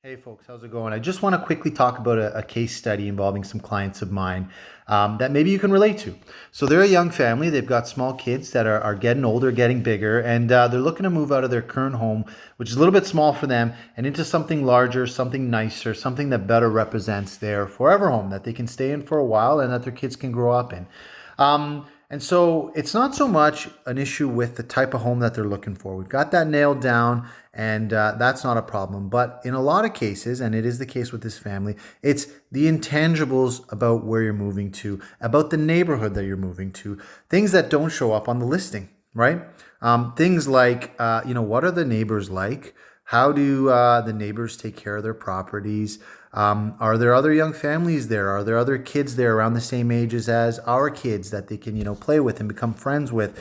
Hey folks, how's it going? I just want to quickly talk about a case study involving some clients of mine that maybe you can relate to. So they're a young family. They've got small kids that are getting older, getting bigger, and they're looking to move out of their current home, which is a little bit small for them, and into something larger, something nicer, something that better represents their forever home that they can stay in for a while and that their kids can grow up in. And so it's not so much an issue with the type of home that they're looking for. We've got that nailed down, and that's not a problem. But in a lot of cases, and it is the case with this family, it's the intangibles about where you're moving to, about the neighborhood that you're moving to, things that don't show up on the listing, right? Things like, what are the neighbors like? How do the neighbors take care of their properties? Are there other young families there? Are there other kids there around the same ages as our kids that they can, play with and become friends with?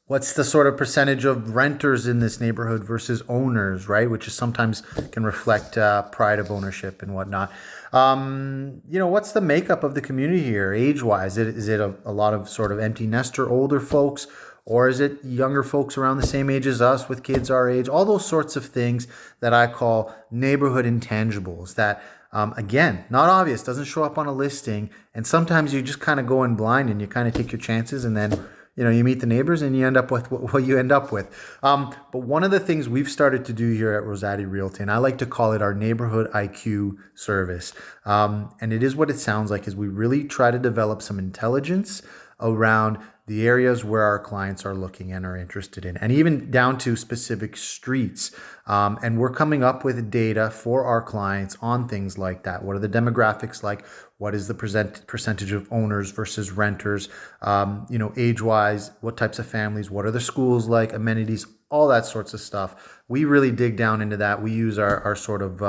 What's the sort of percentage of renters in this neighborhood versus owners, right? Which is sometimes can reflect pride of ownership and whatnot. What's the makeup of the community here, age-wise? Is it a lot of sort of empty nester older folks? Or is it younger folks around the same age as us with kids our age? All those sorts of things that I call neighborhood intangibles that, again, not obvious, doesn't show up on a listing. And sometimes you just kind of go in blind and you kind of take your chances and then, you meet the neighbors and you end up with what you end up with. But one of the things we've started to do here at Rosati Realty, and I like to call it our neighborhood IQ service, and it is what it sounds like, is we really try to develop some intelligence around the areas where our clients are looking and are interested in, and even down to specific streets. And we're coming up with data for our clients on things like that. What are the demographics like? What is the percentage of owners versus renters? Age-wise, what types of families? What are the schools like? Amenities? All that sorts of stuff. We really dig down into that. We use our sort of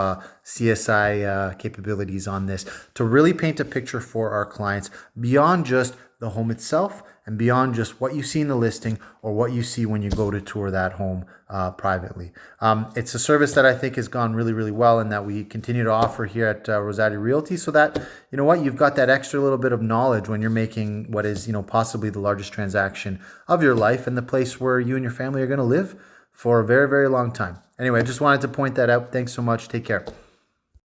CSI capabilities on this to really paint a picture for our clients beyond just the home itself and beyond just what you see in the listing or what you see when you go to tour that home privately. It's a service that I think has gone really, really well and that we continue to offer here at Rosati Realty, so that, you've got that extra little bit of knowledge when you're making what is, possibly the largest transaction of your life and the place where you and your family are going to live for a very, very long time. Anyway, I just wanted to point that out. Thanks so much. Take care.